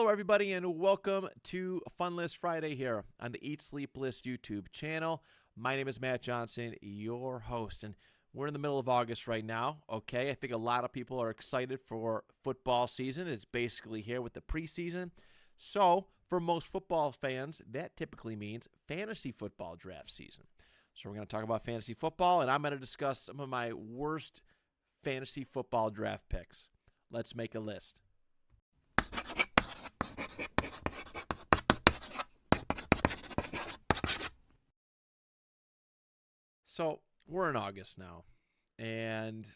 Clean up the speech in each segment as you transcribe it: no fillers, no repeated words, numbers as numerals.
Hello, everybody, and welcome to Fun List Friday here on the Eat Sleep List YouTube channel. My name is Matt Johnson, your host, and we're in the middle of August right now, okay? I think a lot of people are excited for football season. It's basically here with the preseason. So, for most football fans, that typically means fantasy football draft season. So, we're going to talk about fantasy football, and I'm going to discuss some of my worst fantasy football draft picks. Let's make a list. So we're in August now, and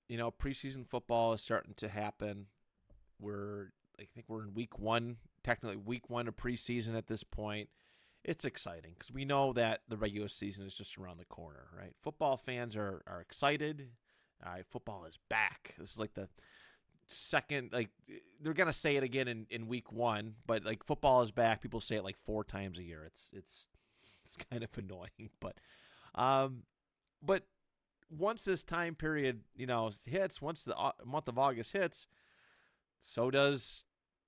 preseason football is starting to happen. I think we're in week one, technically week one of preseason at this point. It's exciting because we know that the regular season is just around the corner, right? Football fans are excited. Football is back. This is like the second, they're gonna say it again in week one, but football is back. People say it like 4 times a year. It's kind of annoying, but once this time period, hits, once the month of August hits, so does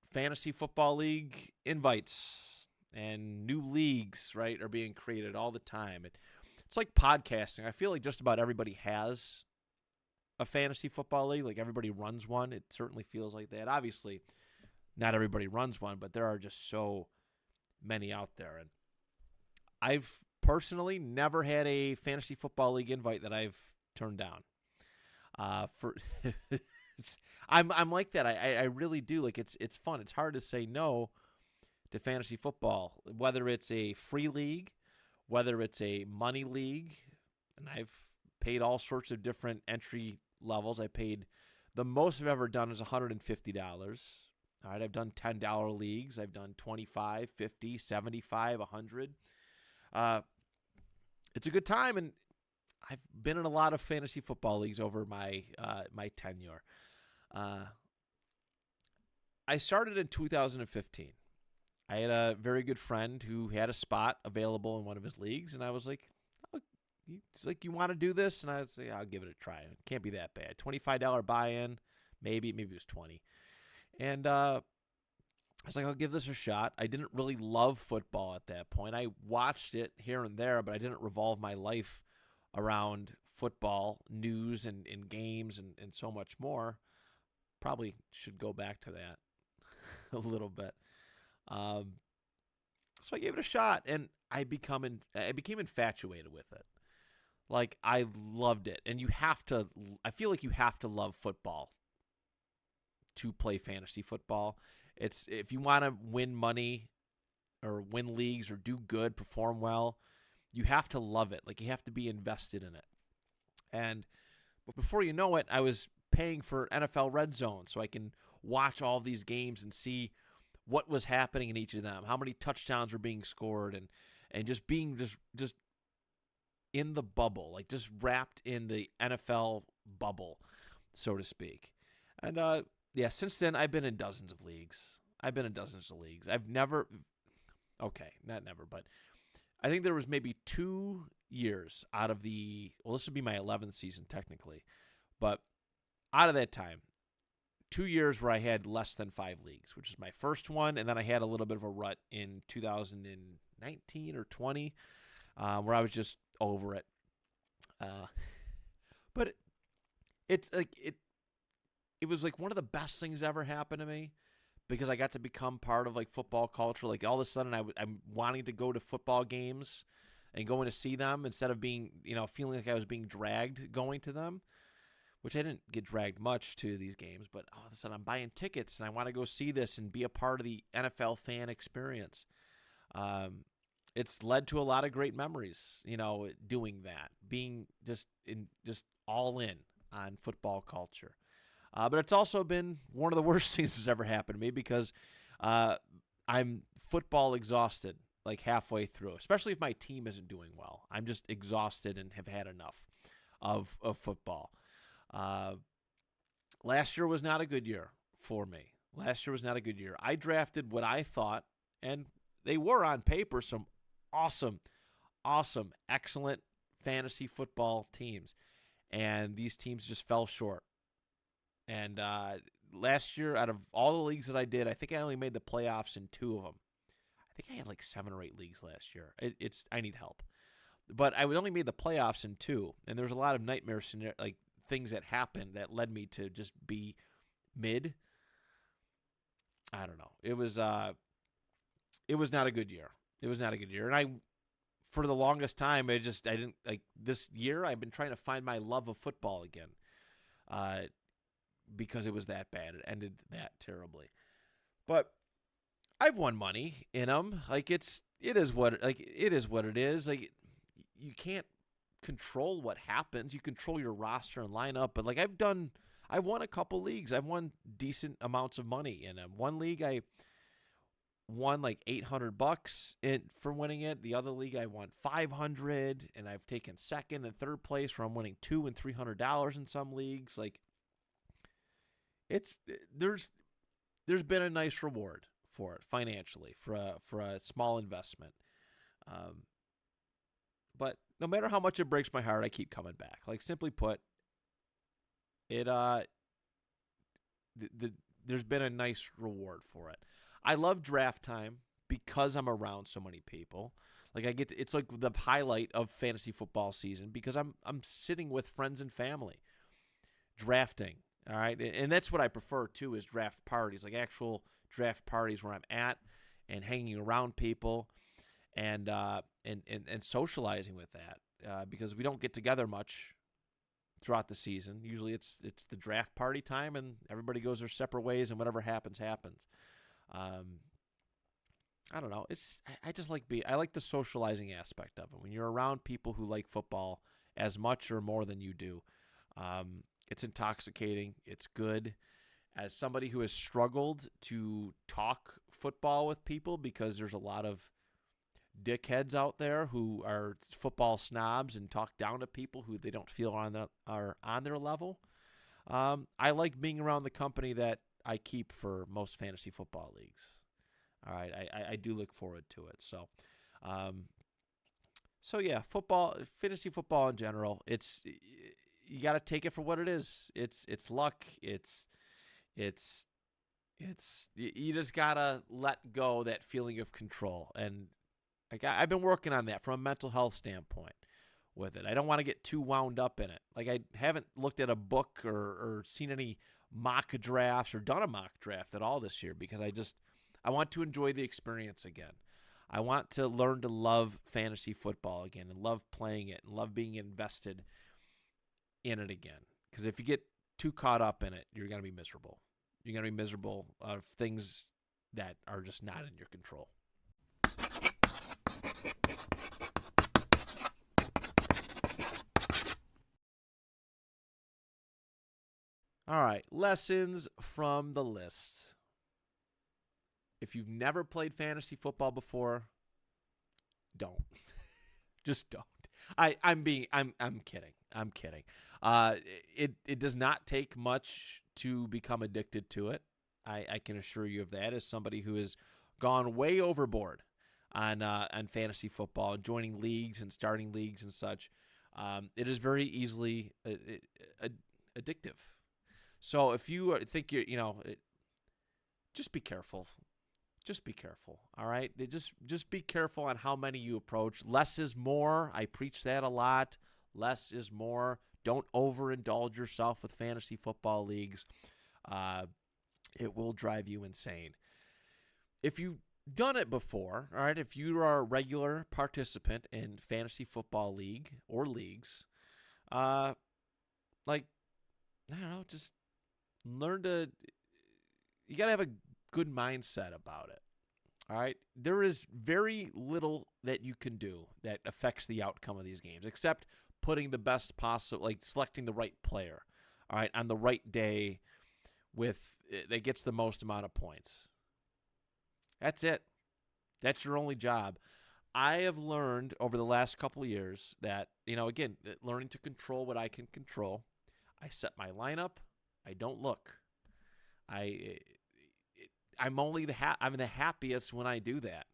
fantasy football league invites and new leagues, right, are being created all the time. It's like podcasting. I feel like just about everybody has a fantasy football league. Like everybody runs one. It certainly feels like that. Obviously, not everybody runs one, but there are just so many out there. And I've personally never had a fantasy football league invite that I've turned down. I'm like that. I really do. Like it's fun. It's hard to say no to fantasy football, whether it's a free league, whether it's a money league, and I've paid all sorts of different entry levels. I paid the most I've ever done is $150. All right, I've done $10 leagues. I've done 25, 50, 75, 100. It's a good time, and I've been in a lot of fantasy football leagues over my tenure. I started in 2015. I had a very good friend who had a spot available in one of his leagues, and I was like, he's like, you want to do this? And I would say, I'll give it a try. It can't be that bad. $25 buy-in, maybe it was 20. And I was like, I'll give this a shot. I didn't really love football at that point. I watched it here and there, but I didn't revolve my life around football news and games and so much more. Probably should go back to that a little bit. So I gave it a shot, and I became infatuated with it. Like, I loved it. And I feel like you have to love football to play fantasy football. It's if you want to win money or win leagues or do good, perform well, you have to love it. Like, you have to be invested in it. And before you know it, I was paying for NFL Red Zone so I can watch all these games and see what was happening in each of them, how many touchdowns were being scored, and just being just in the bubble, like just wrapped in the NFL bubble, so to speak. And since then, I've been in dozens of leagues. I've never, not never, but I think there was maybe 2 years out of this would be my 11th season technically, but out of that time, 2 years where I had less than 5 leagues, which is my first one, and then I had a little bit of a rut in 2019 or 20, where I was just over it. But it's like it was like one of the best things ever happened to me because I got to become part of like football culture. Like all of a sudden I'm wanting to go to football games and going to see them instead of being, feeling like I was being dragged going to them, which I didn't get dragged much to these games, but all of a sudden I'm buying tickets and I want to go see this and be a part of the NFL fan experience. It's led to a lot of great memories, doing that, being just all in on football culture. But it's also been one of the worst things that's ever happened to me because I'm football exhausted like halfway through, especially if my team isn't doing well. I'm just exhausted and have had enough of football. Last year was not a good year for me. I drafted what I thought, and they were on paper, some awesome, excellent fantasy football teams. And these teams just fell short. And last year, out of all the leagues that I did, I think I only made the playoffs in 2 of them. I think I had like 7 or 8 leagues last year. I need help, but I only made the playoffs in 2, and there was a lot of nightmare like things that happened that led me to just be mid. I don't know. It was not a good year. It was not a good year, and I for the longest time I didn't like this year. I've been trying to find my love of football again, because it was that bad. It ended that terribly, but I've won money in them. Like it is what it is. Like you can't control what happens. You control your roster and lineup, but like I won a couple leagues. I've won decent amounts of money in them. One league I won like $800 for winning it. The other league I won $500, and I've taken second and third place where I'm winning $200 and $300 in some leagues. Like there's been a nice reward for it financially for a small investment. But no matter how much it breaks my heart, I keep coming back. Like simply put, there's been a nice reward for it. I love draft time because I'm around so many people. Like it's like the highlight of fantasy football season because I'm sitting with friends and family drafting. All right, and that's what I prefer too is draft parties, like actual draft parties where I'm at and hanging around people and socializing with that because we don't get together much throughout the season. Usually it's the draft party time and everybody goes their separate ways and whatever happens. I don't know. I just like I like the socializing aspect of it. When you're around people who like football as much or more than you do, it's intoxicating. It's good. As somebody who has struggled to talk football with people because there's a lot of dickheads out there who are football snobs and talk down to people who they don't feel are on their level. I like being around the company that I keep for most fantasy football leagues. All right, I do look forward to it. So yeah, fantasy football in general, you got to take it for what it is. It's luck. You just gotta let go that feeling of control, and like I've been working on that from a mental health standpoint with it. I don't want to get too wound up in it. Like I haven't looked at a book or seen any mock drafts or done a mock draft at all this year because I want to enjoy the experience again. I want to learn to love fantasy football again and love playing it and love being invested in it again. Because if you get too caught up in it, you're going to be miserable. You're going to be miserable of things that are just not in your control. All right, lessons from the list. If you've never played fantasy football before, don't. Just don't. I'm kidding. I'm kidding. It does not take much to become addicted to it. I can assure you of that as somebody who has gone way overboard on fantasy football and joining leagues and starting leagues and such. It is very easily addictive. So if you think just be careful. Just be careful, all right? Just be careful on how many you approach. Less is more. I preach that a lot. Less is more. Don't overindulge yourself with fantasy football leagues. It will drive you insane. If you've done it before, all right, if you are a regular participant in fantasy football league or leagues, I don't know, just learn to – you got to have a good mindset about it. All right. There is very little that you can do that affects the outcome of these games, except putting the best possible, like selecting the right player, all right, on the right day that gets the most amount of points. That's it. That's your only job. I have learned over the last couple of years that, again, learning to control what I can control. I set my lineup. I don't look. I'm the happiest when I do that.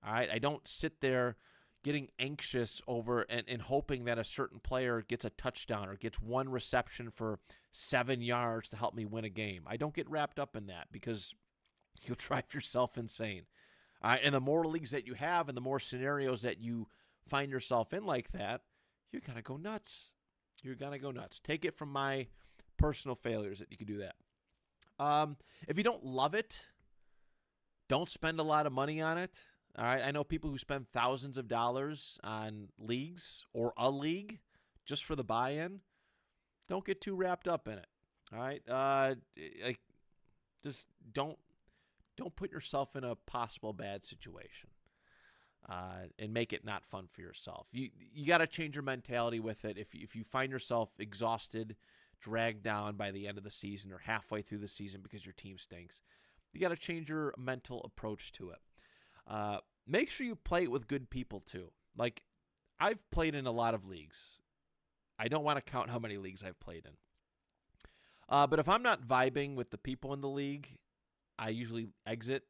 All right, I don't sit there getting anxious over and hoping that a certain player gets a touchdown or gets one reception for 7 yards to help me win a game. I don't get wrapped up in that because you'll drive yourself insane. All right, and the more leagues that you have and the more scenarios that you find yourself in like that, you're going to go nuts. You're going to go nuts. Take it from my personal failures that you can do that. If you don't love it, don't spend a lot of money on it. All right, I know people who spend thousands of dollars on leagues or a league just for the buy-in. Don't get too wrapped up in it. All right, just don't put yourself in a possible bad situation, and make it not fun for yourself. You got to change your mentality with it. If you find yourself exhausted, dragged down by the end of the season or halfway through the season because your team stinks, you got to change your mental approach to it. Make sure you play it with good people too. Like, I've played in a lot of leagues. I don't want to count how many leagues I've played in. But if I'm not vibing with the people in the league, I usually exit.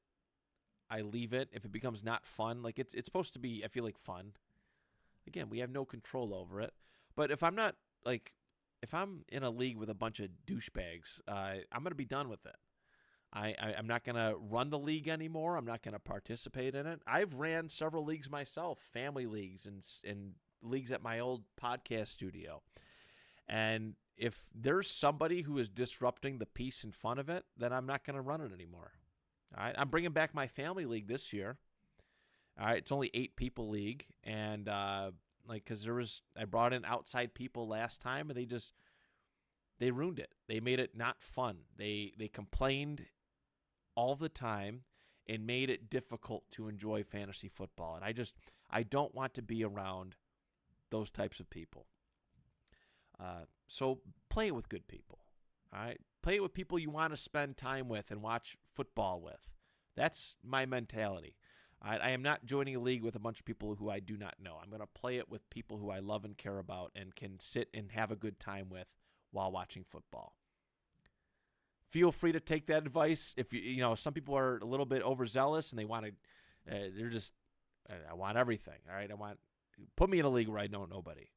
I leave it. If it becomes not fun, like it's supposed to be, I feel like, fun. Again, we have no control over it. But if I'm not, like, if I'm in a league with a bunch of douchebags, I'm going to be done with it. I'm not going to run the league anymore. I'm not going to participate in it. I've ran several leagues myself, family leagues and leagues at my old podcast studio. And if there's somebody who is disrupting the peace and fun of it, then I'm not going to run it anymore. All right, I'm bringing back my family league this year. All right, it's only 8 people league, and because I brought in outside people last time, and they ruined it. They made it not fun. They complained all the time and made it difficult to enjoy fantasy football. And I don't want to be around those types of people. So play it with good people. All right, play it with people you want to spend time with and watch football with. That's my mentality. I am not joining a league with a bunch of people who I do not know. I'm going to play it with people who I love and care about and can sit and have a good time with while watching football. Feel free to take that advice. If some people are a little bit overzealous and they want to, I want everything. All right, put me in a league where I know nobody.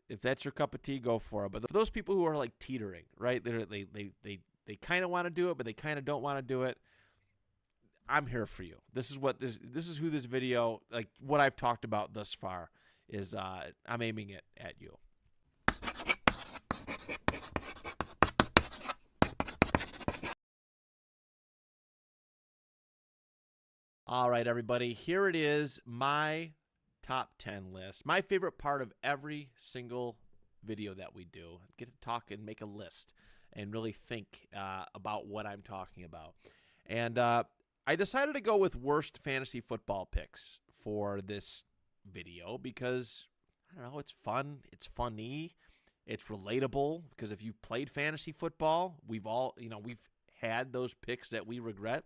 If that's your cup of tea, go for it. But for those people who are like teetering, right? They kind of want to do it, but they kind of don't want to do it. I'm here for you. This is who this video, like what I've talked about thus far, is. I'm aiming it at you. All right, everybody. Here it is, my top 10 list. My favorite part of every single video that we do. Get to talk and make a list and really think about what I'm talking about. And I decided to go with worst fantasy football picks for this video because, I don't know, it's fun. It's funny. It's relatable because if you've played fantasy football, we've had those picks that we regret.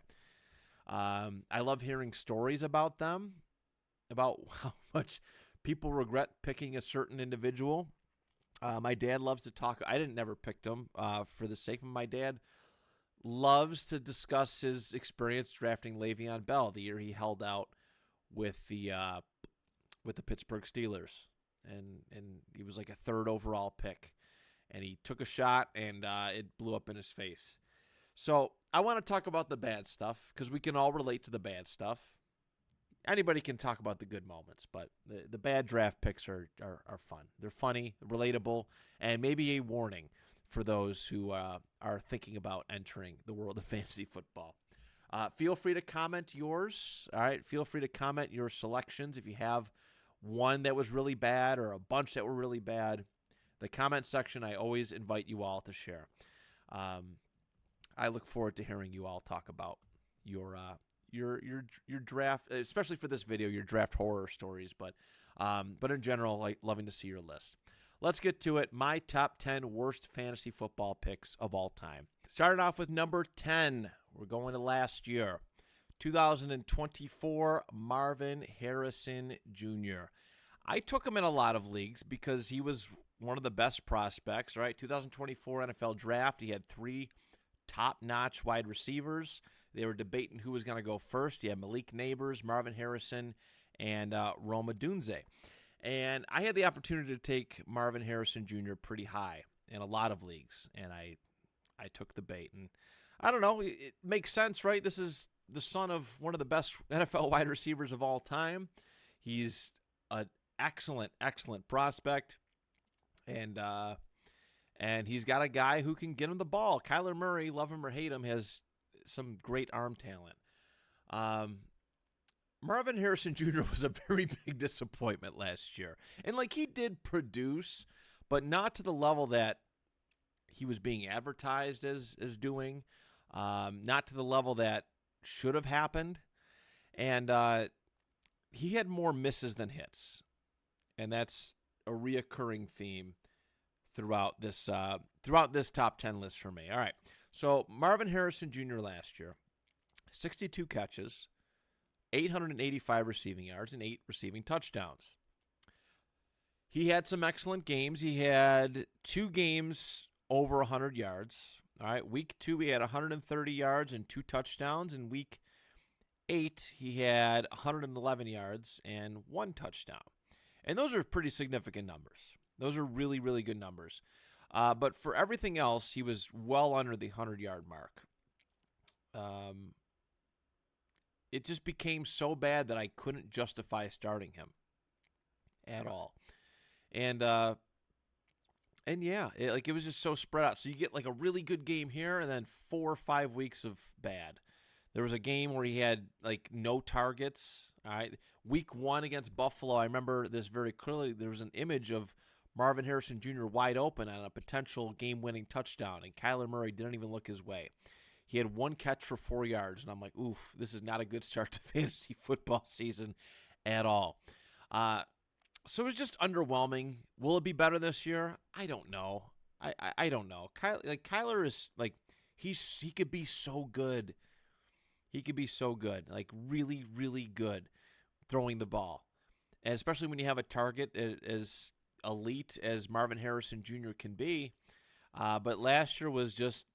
I love hearing stories about them, about how much people regret picking a certain individual. My dad loves to talk. I never picked him for the sake of my dad. Loves to discuss his experience drafting Le'Veon Bell the year he held out with the Pittsburgh Steelers, and he was like a 3rd overall pick, and he took a shot and it blew up in his face. So I want to talk about the bad stuff because we can all relate to the bad stuff. Anybody can talk about the good moments, but the bad draft picks are fun. They're funny, relatable, and maybe a warning for those who are thinking about entering the world of fantasy football. Feel free to comment yours. All right, feel free to comment your selections if you have one that was really bad or a bunch that were really bad. The comment section, I always invite you all to share. I look forward to hearing you all talk about your draft, especially for this video, your draft horror stories, but in general, like loving to see your list. Let's get to it. My top 10 worst fantasy football picks of all time. Starting off with number 10. We're going to last year. 2024, Marvin Harrison Jr. I took him in a lot of leagues because he was one of the best prospects, right? 2024 NFL draft. He had 3 top-notch wide receivers. They were debating who was going to go first. You had Malik Neighbors, Marvin Harrison, and Rome Odunze. And I had the opportunity to take Marvin Harrison Jr. pretty high in a lot of leagues, and I took the bait. And I don't know, it makes sense, right? This is the son of one of the best NFL wide receivers of all time. He's an excellent, excellent prospect, and he's got a guy who can get him the ball. Kyler Murray, love him or hate him, has some great arm talent. Marvin Harrison Jr. was a very big disappointment last year. And, he did produce, but not to the level that he was being advertised as doing. Not to the level that should have happened. And he had more misses than hits. And that's a reoccurring theme throughout this top 10 list for me. All right. So Marvin Harrison Jr. last year, 62 catches, 885 receiving yards, and 8 receiving touchdowns. He had some excellent games. He had 2 games over 100 yards. All right, week 2 he had 130 yards and 2 touchdowns. In week 8 he had 111 yards and 1 touchdown. And those are pretty significant numbers. Those are really, really good numbers. But for everything else, he was well under the 100-yard mark. It just became so bad that I couldn't justify starting him at all. And yeah, it was just so spread out. So you get a really good game here and then 4 or 5 weeks of bad. There was a game where he had no targets. All right. Week 1 against Buffalo, I remember this very clearly. There was an image of Marvin Harrison Jr. wide open on a potential game-winning touchdown, and Kyler Murray didn't even look his way. He had 1 catch for 4 yards, and I'm like, oof, this is not a good start to fantasy football season at all. So it was just underwhelming. Will it be better this year? I don't know. I don't know. Kyler is he could be so good. He could be so good, really, really good throwing the ball, and especially when you have a target as elite as Marvin Harrison Jr. can be. But last year was just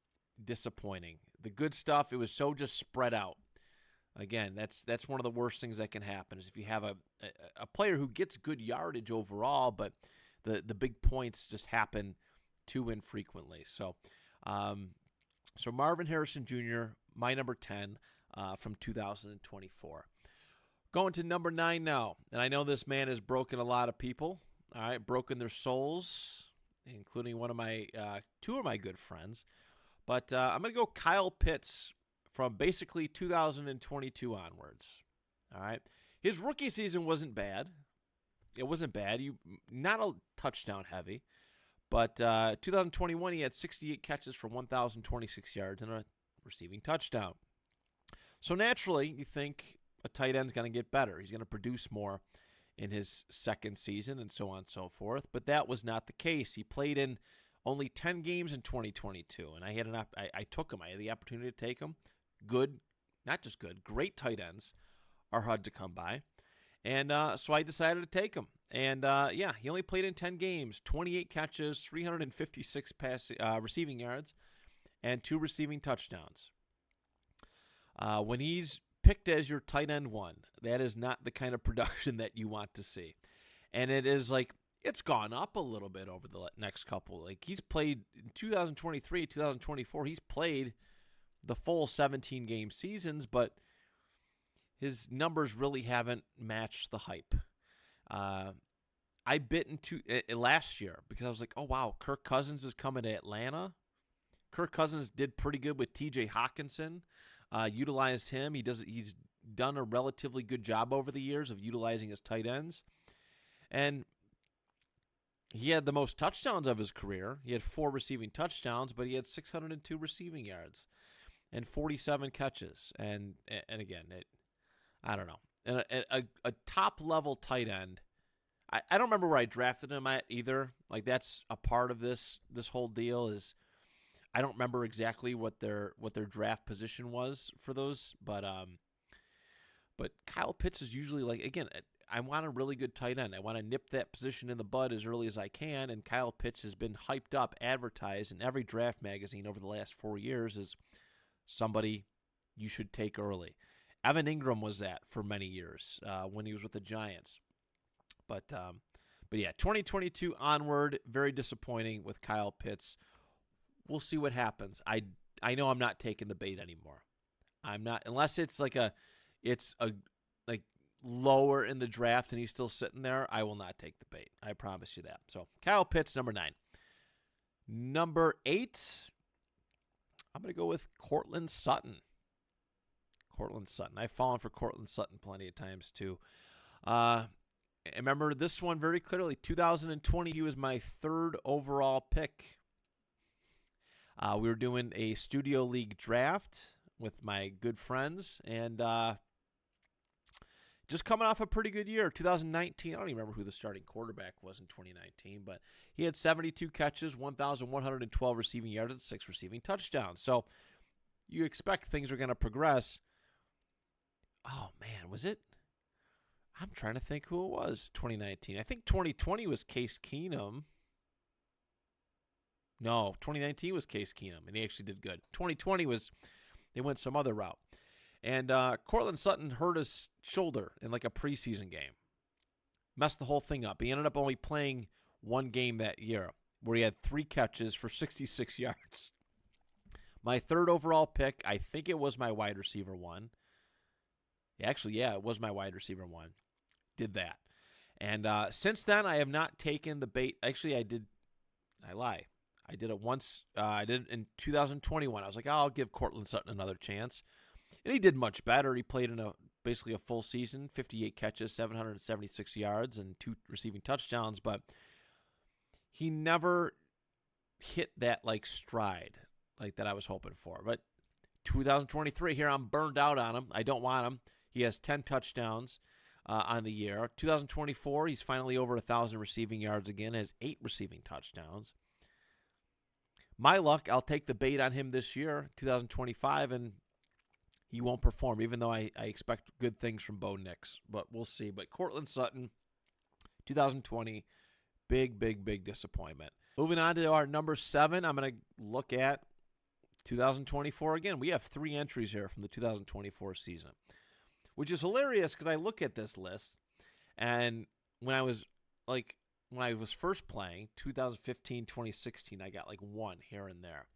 disappointing. The good stuff, it was so just spread out. Again, that's one of the worst things that can happen is if you have a player who gets good yardage overall, but the big points just happen too infrequently. So Marvin Harrison Jr., my number 10 from 2024. Going to number 9 now, and I know this man has broken a lot of people. All right, broken their souls, including one of my 2 of my good friends. But I'm going to go Kyle Pitts from basically 2022 onwards. All right. His rookie season wasn't bad. It wasn't bad. Not a touchdown heavy. But 2021, he had 68 catches for 1,026 yards and a receiving touchdown. So naturally, you think a tight end's going to get better. He's going to produce more in his second season and so on and so forth. But that was not the case. He played in only 10 games in 2022, and I took him. I had the opportunity to take him. Good, not just good, great tight ends are hard to come by. And so I decided to take him. And, he only played in 10 games, 28 catches, 356 receiving yards, and 2 receiving touchdowns. When he's picked as your tight end 1, that is not the kind of production that you want to see. And it is it's gone up a little bit over the next couple. He's played in 2023, 2024, he's played the full 17-game seasons, but his numbers really haven't matched the hype. I bit into it last year because I was like, oh, wow, Kirk Cousins is coming to Atlanta. Kirk Cousins did pretty good with T.J. Hawkinson, utilized him. He's done a relatively good job over the years of utilizing his tight ends. And he had the most touchdowns of his career. He had 4 receiving touchdowns, but he had 602 receiving yards and 47 catches. And again, I don't know. And a top-level tight end, I don't remember where I drafted him at either. That's a part of this whole deal is I don't remember exactly what their draft position was for those, but Kyle Pitts is usually again, I want a really good tight end. I want to nip that position in the bud as early as I can, and Kyle Pitts has been hyped up, advertised in every draft magazine over the last 4 years as somebody you should take early. Evan Ingram was that for many years when he was with the Giants. But yeah, 2022 onward, very disappointing with Kyle Pitts. We'll see what happens. I know I'm not taking the bait anymore. I'm not, unless it's like like lower in the draft and he's still sitting there. I will not take the bait. I promise you that. So Kyle Pitts, number 9. Number 8, I'm going to go with Courtland Sutton. Courtland Sutton. I've fallen for Courtland Sutton plenty of times too. I remember this one very clearly. 2020, he was my 3rd overall pick. We were doing a studio league draft with my good friends, and just coming off a pretty good year. 2019, I don't even remember who the starting quarterback was in 2019, but he had 72 catches, 1,112 receiving yards, and 6 receiving touchdowns. So you expect things are going to progress. Oh, man, was it? I'm trying to think who it was, 2019. I think 2020 was Case Keenum. No, 2019 was Case Keenum, and he actually did good. 2020 was, they went some other route. And Courtland Sutton hurt his shoulder in like a preseason game. Messed the whole thing up. He ended up only playing one game that year where he had 3 catches for 66 yards. My 3rd overall pick, I think it was my wide receiver 1. Actually, yeah, it was my wide receiver 1. Did that. And since then, I have not taken the bait. Actually, I lie. I did it once. I did it in 2021. I was like, I'll give Courtland Sutton another chance. And he did much better. He played in basically a full season, 58 catches, 776 yards, and 2 receiving touchdowns. But he never hit that like stride like that I was hoping for. But 2023, here I'm burned out on him. I don't want him. He has 10 touchdowns on the year. 2024, he's finally over 1,000 receiving yards again, has 8 receiving touchdowns. My luck, I'll take the bait on him this year, 2025, and he won't perform, even though I expect good things from Bo Nix. But we'll see. But Courtland Sutton, 2020, big disappointment. Moving on to our number 7, I'm going to look at 2024 again. We have 3 entries here from the 2024 season, which is hilarious because I look at this list, and when I was first playing, 2015, 2016, I got like 1 here and there.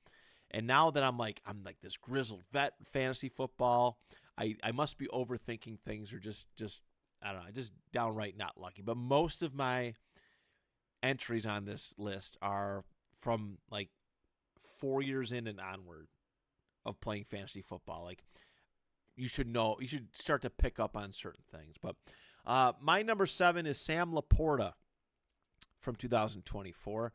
And now that I'm like this grizzled vet in fantasy football, I must be overthinking things or just I don't know, just downright not lucky. But most of my entries on this list are from like 4 years in and onward of playing fantasy football. Like you should start to pick up on certain things. But my number 7 is Sam Laporta from 2024.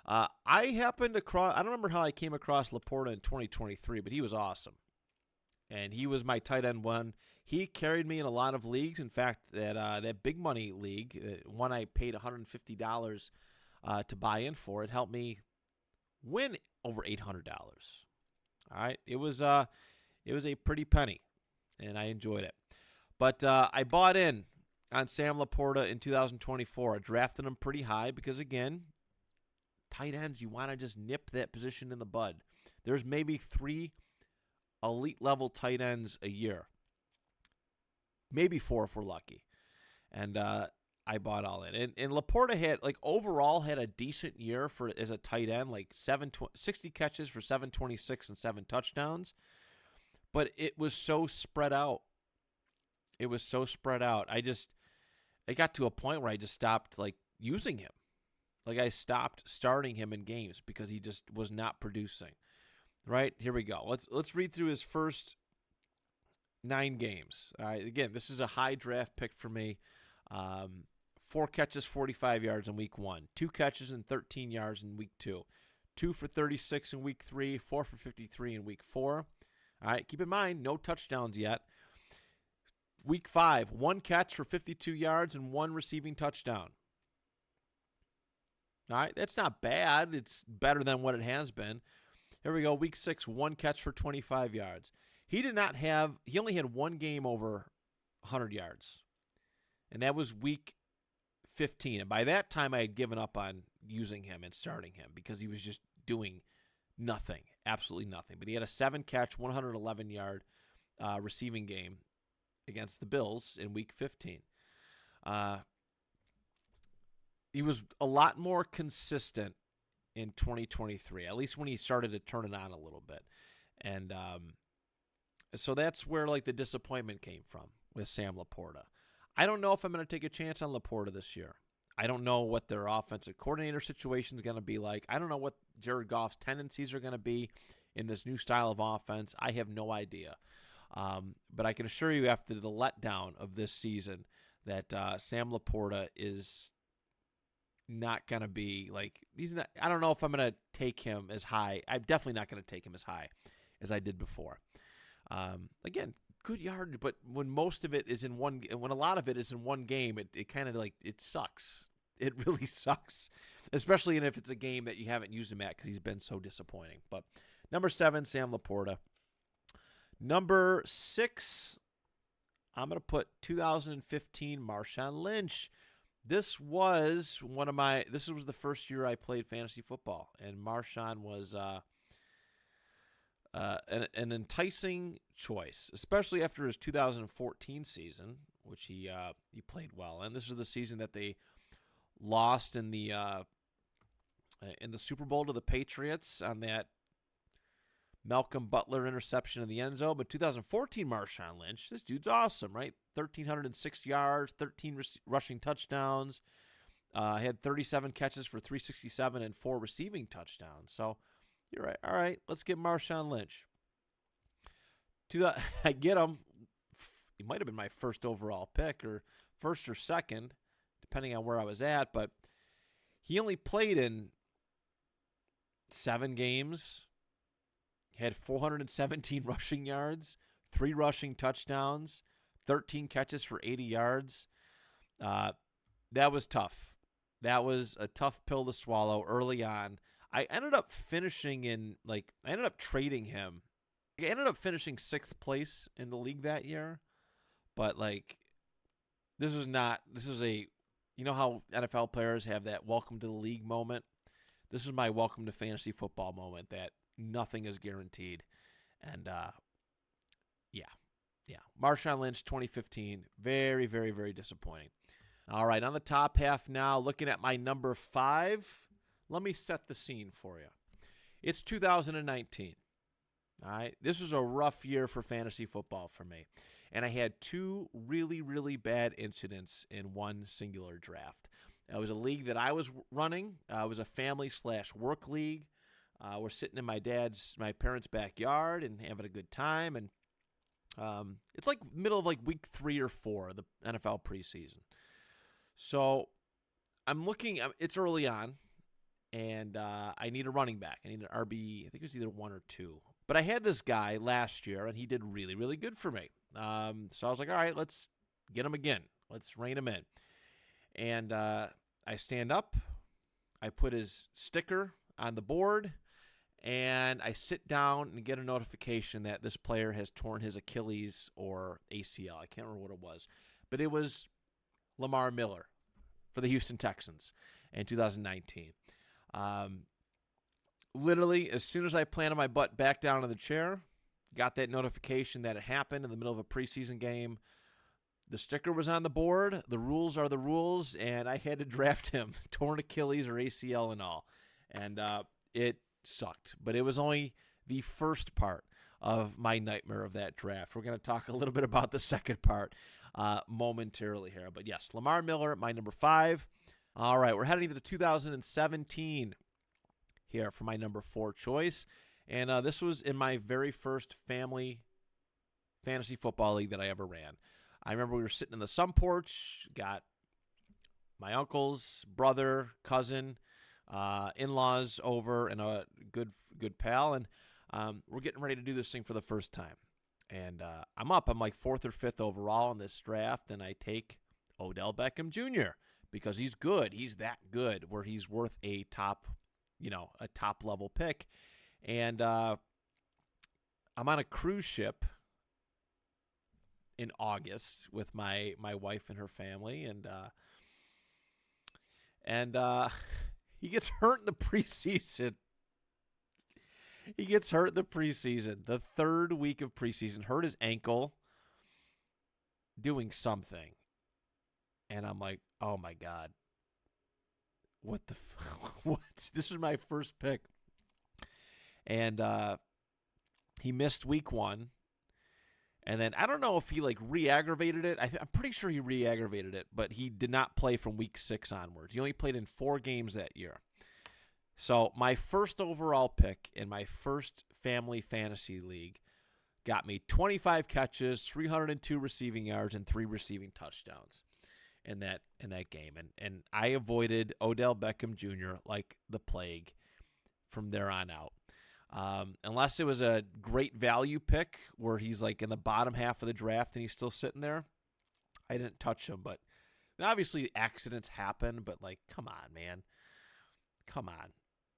I happened across, I don't remember how I came across Laporta in 2023, but he was awesome. And he was my tight end 1. He carried me in a lot of leagues. In fact, that big money league, one I paid $150 to buy in for, it helped me win over $800. All right, it was a pretty penny, and I enjoyed it. But I bought in on Sam Laporta in 2024. I drafted him pretty high because, again, tight ends, you want to just nip that position in the bud. There's maybe 3 elite-level tight ends a year. Maybe 4 if we're lucky. And I bought all in. And Laporta overall had a decent year as a tight end, like 60 catches for 726 and 7 touchdowns. But it was so spread out. It got to a point where I just stopped using him. I stopped starting him in games because he just was not producing. Right? Here we go. Let's read through his first 9 games. All right. Again, this is a high draft pick for me. 4 catches, 45 yards in week 1. 2 catches and 13 yards in week 2. 2 for 36 in week 3. 4 for 53 in week 4. All right. Keep in mind, no touchdowns yet. Week 5, 1 catch for 52 yards and 1 receiving touchdown. All right, that's not bad. It's better than what it has been. Here we go, week 6, 1 catch for 25 yards. He only had 1 game over 100 yards, and that was week 15. And by that time, I had given up on using him and starting him because he was just doing nothing, absolutely nothing. But he had a 7-catch, 111-yard receiving game against the Bills in Week 15. Uh, he was a lot more consistent in 2023, at least when he started to turn it on a little bit. And so that's where like the disappointment came from with Sam Laporta. I don't know if I'm going to take a chance on Laporta this year. I don't know what their offensive coordinator situation is going to be like. I don't know what Jared Goff's tendencies are going to be in this new style of offense. I have no idea. But I can assure you after the letdown of this season that Sam Laporta is not going to be like, he's not. I don't know if I'm going to take him as high. I'm definitely not going to take him as high as I did before. Again, good yardage, but when most of it is in one, when a lot of it is in one game, it kind of like, it sucks. It really sucks, especially if it's a game that you haven't used him at because he's been so disappointing. But number 7, Sam Laporta. Number 6, I'm going to put 2015 Marshawn Lynch. This was the first year I played fantasy football, and Marshawn was an enticing choice, especially after his 2014 season, which he played well. And this was the season that they lost in the Super Bowl to the Patriots on that Malcolm Butler interception in the end zone. But 2014 Marshawn Lynch, this dude's awesome, right? 1,306 yards, 13 rushing touchdowns, had 37 catches for 367 and 4 receiving touchdowns. So you're right. All right, let's get Marshawn Lynch. I get him. He might have been my first overall pick, or first or second, depending on where I was at. But he only played in 7 games. He had 417 rushing yards, 3 rushing touchdowns, 13 catches for 80 yards. That was tough. That was a tough pill to swallow early on. I ended up finishing trading him. I ended up finishing 6th place in the league that year. But this was a, you know how NFL players have that welcome to the league moment? This is my welcome to fantasy football moment that nothing is guaranteed. And yeah. Marshawn Lynch 2015, very, very, very disappointing. All right, on the top half now, looking at my number 5. Let me set the scene for you. It's 2019. All right. This was a rough year for fantasy football for me. And I had 2 really, really bad incidents in one singular draft. It was a league that I was running. It was a family/work league. We're sitting in my parents' backyard and having a good time. And it's like middle of week 3 or 4 of the NFL preseason. So I'm looking, it's early on. And I need a running back. I need an RB. I think it was either 1 or 2. But I had this guy last year, and he did really, really good for me. So I was like, all right, let's get him again. Let's rein him in. And I stand up. I put his sticker on the board. And I sit down and get a notification that this player has torn his Achilles or ACL. I can't remember what it was. But it was Lamar Miller for the Houston Texans in 2019. Literally, as soon as I planted my butt back down in the chair, got that notification that it happened in the middle of a preseason game. The sticker was on the board. The rules are the rules, and I had to draft him, torn Achilles or ACL and all. And it sucked, but it was only the first part of my nightmare of that draft. We're going to talk a little bit about the second part momentarily here. But yes, Lamar Miller, my number 5. All right, we're heading into 2017 here for my number 4 choice. And this was in my very first family fantasy football league that I ever ran. I remember we were sitting in the sun porch, got my uncle's brother, cousin, in-laws over, and a good pal. And we're getting ready to do this thing for the first time. And I'm like 4th or 5th overall in this draft, and I take Odell Beckham Jr., because he's good. He's that good where he's worth a top level pick. And I'm on a cruise ship in August with my wife and her family. And he gets hurt in the preseason. The 3rd week of preseason, hurt his ankle. doing something. And I'm like, oh my God. What the what? This is my first pick. And he missed week 1. And then I don't know if he like re-aggravated it. I'm pretty sure he re-aggravated it, but he did not play from week 6 onwards. He only played in 4 games that year. So my first overall pick in my first family fantasy league got me 25 catches, 302 receiving yards, and 3 receiving touchdowns in that game. And I avoided Odell Beckham Jr. like the plague from there on out. Unless it was a great value pick where he's like in the bottom half of the draft and he's still sitting there, I didn't touch him. But obviously accidents happen, but like, come on, man. Come on.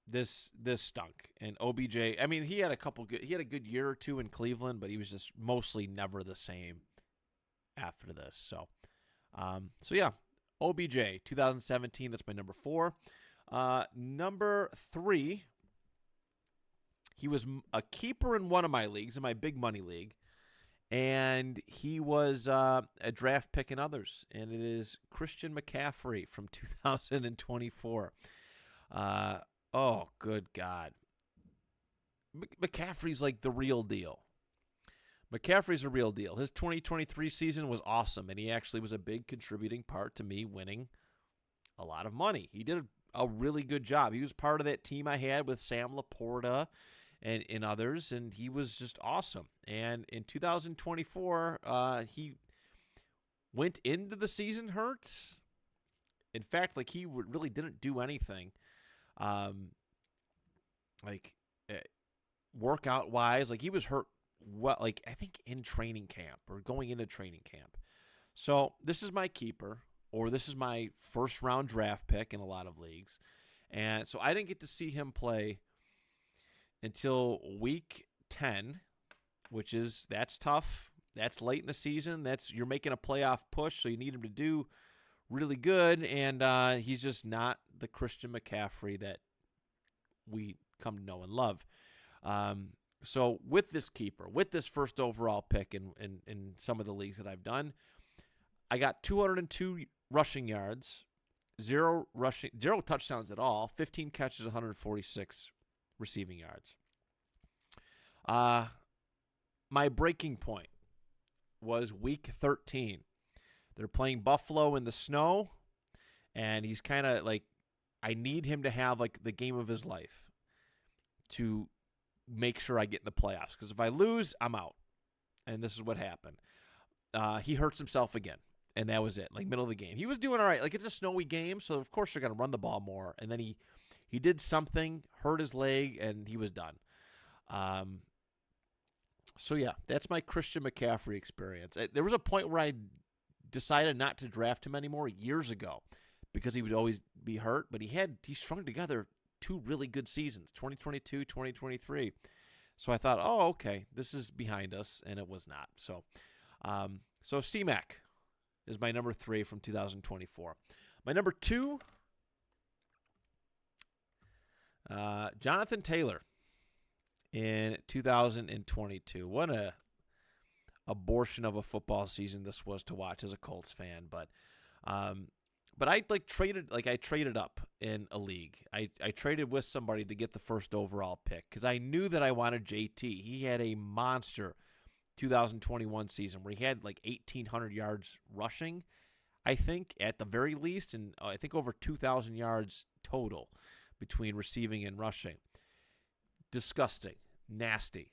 This stunk. And OBJ, I mean, he had a good year or 2 in Cleveland, but he was just mostly never the same after this. So yeah, OBJ 2017, that's my number 4. Number 3, he was a keeper in one of my leagues, in my big money league, and he was a draft pick in others, and it is Christian McCaffrey from 2024. Oh, good God. McCaffrey's like the real deal. McCaffrey's a real deal. His 2023 season was awesome, and he actually was a big contributing part to me winning a lot of money. He did a really good job. He was part of that team I had with Sam Laporta and others, and he was just awesome. And in 2024, he went into the season hurt. In fact, like he really didn't do anything. Workout wise, like he was hurt. Well, like I think in training camp or going into training camp. So this is my keeper, or this is my first round draft pick in a lot of leagues, and so I didn't get to see him play until week 10, that's tough. That's late in the season. You're making a playoff push, so you need him to do really good, and he's just not the Christian McCaffrey that we come to know and love. So with this keeper, with this first overall pick in some of the leagues that I've done, I got 202 rushing yards, 0 touchdowns at all, 15 catches, 146 receiving yards. My breaking point was week 13. They're playing Buffalo in the snow, and he's kind of like, I need him to have like the game of his life to make sure I get in the playoffs. Because if I lose, I'm out. And this is what happened. He hurts himself again, and that was it. Like middle of the game, he was doing all right. Like it's a snowy game, so of course they're gonna run the ball more. And then he did something, hurt his leg, and he was done. So yeah, that's my Christian McCaffrey experience. There was a point where I decided not to draft him anymore years ago because he would always be hurt, but he strung together 2 really good seasons, 2022, 2023. So I thought, oh, okay, this is behind us, and it was not. So C-Mac is my number 3 from 2024. My number 2, Jonathan Taylor in 2022. What a abortion of a football season this was to watch as a Colts fan, but I traded up in a league. I traded with somebody to get the first overall pick because I knew that I wanted JT. He had a monster 2021 season where he had like 1,800 yards rushing, I think, at the very least, and I think over 2,000 yards total between receiving and rushing. Disgusting, nasty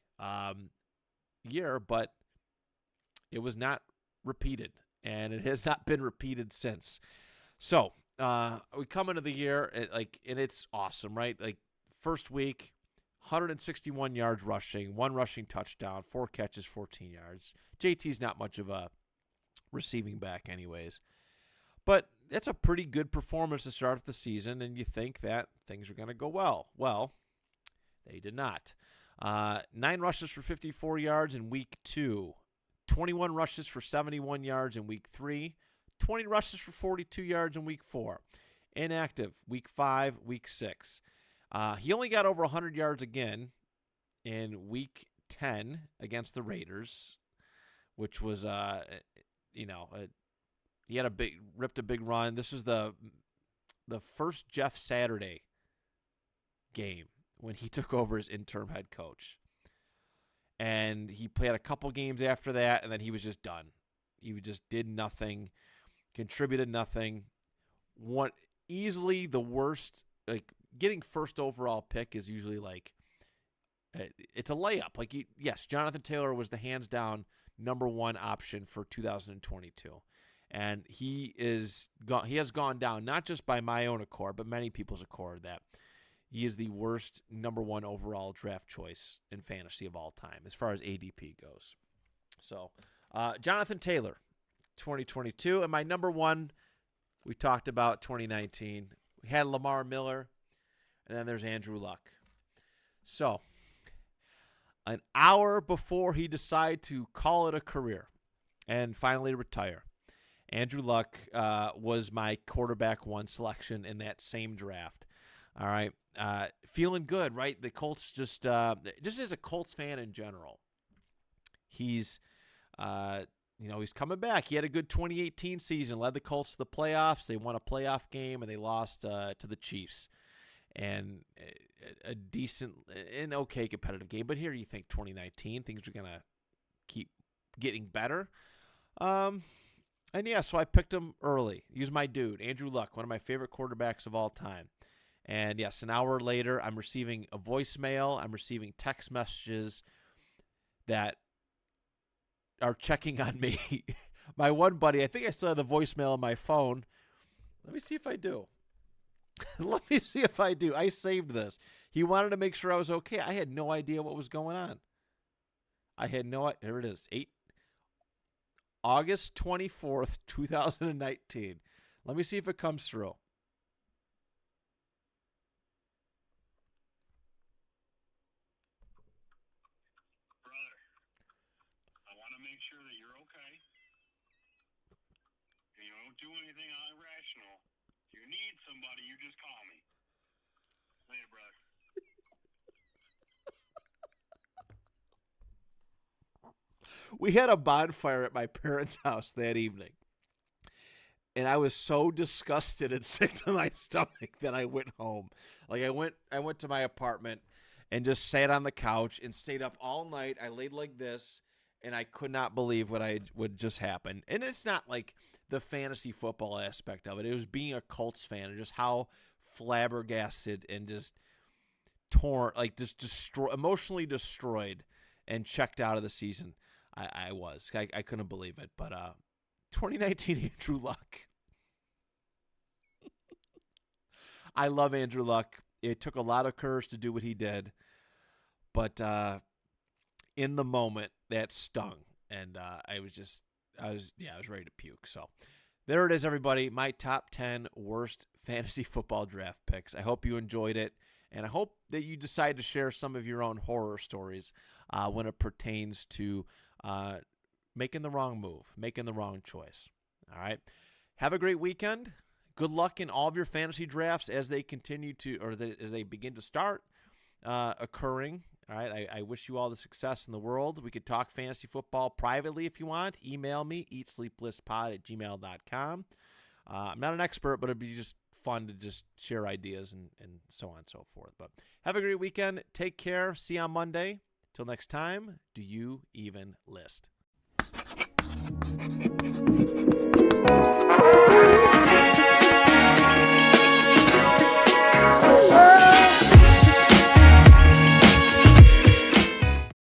year, but it was not repeated, and it has not been repeated since. So we come into the year, and it's awesome, right? Like first week, 161 yards rushing, 1 rushing touchdown, 4 catches, 14 yards. JT's not much of a receiving back anyways. But that's a pretty good performance to start the season, and you think that things are going to go well. Well, they did not. 9 rushes for 54 yards in week 2. 21 rushes for 71 yards in week 3. 20 rushes for 42 yards in week 4. Inactive, week 5, week 6. He only got over 100 yards again in week 10 against the Raiders, which was he had ripped a big run. This was the first Jeff Saturday game when he took over as interim head coach. And he played a couple games after that, and then he was just done. He just did nothing, contributed nothing. Easily the worst, like getting first overall pick is usually like, it's a layup. Like, yes, Jonathan Taylor was the hands down number one option for 2022. And he has gone down, not just by my own accord, but many people's accord, that he is the worst number one overall draft choice in fantasy of all time as far as ADP goes. So, Jonathan Taylor, 2022. And my number one, we talked about 2019. We had Lamar Miller, and then there's Andrew Luck. So, an hour before he decided to call it a career and finally retire, Andrew Luck was my quarterback one selection in that same draft. All right. Feeling good, right? The Colts just as a Colts fan in general, he's coming back. He had a good 2018 season, led the Colts to the playoffs. They won a playoff game, and they lost to the Chiefs. And a decent and okay competitive game. But here you think 2019, things are going to keep getting better. And yeah, so I picked him early. He was my dude, Andrew Luck, one of my favorite quarterbacks of all time. And yes, an hour later, I'm receiving a voicemail. I'm receiving text messages that are checking on me. My one buddy, I think I still have the voicemail on my phone. Let me see if I do. Let me see if I do. I saved this. He wanted to make sure I was okay. I had no idea what was going on. Here it is. August 24th, 2019. Let me see if it comes through. Brother, I want to make sure that you're okay. And you don't do anything irrational. If you need somebody, you just call me. Later, brother. We had a bonfire at my parents' house that evening. And I was so disgusted and sick to my stomach that I went home. Like I went to my apartment and just sat on the couch and stayed up all night. I laid like this, and I could not believe what just happened. And it's not like the fantasy football aspect of it. It was being a Colts fan and just how flabbergasted and just torn, like just emotionally destroyed and checked out of the season. I was. I couldn't believe it. But 2019 Andrew Luck. I love Andrew Luck. It took a lot of courage to do what he did. But in the moment, that stung. And I was ready to puke. So there it is, everybody. My top 10 worst fantasy football draft picks. I hope you enjoyed it. And I hope that you decide to share some of your own horror stories when it pertains to making the wrong move, making the wrong choice. All right. Have a great weekend. Good luck in all of your fantasy drafts as they continue to, as they begin to start occurring. All right. I wish you all the success in the world. We could talk fantasy football privately if you want. Email me, eatsleepblisspod@gmail.com. I'm not an expert, but it'd be just fun to just share ideas and so on and so forth. But have a great weekend. Take care. See you on Monday. Till next time, do you even list?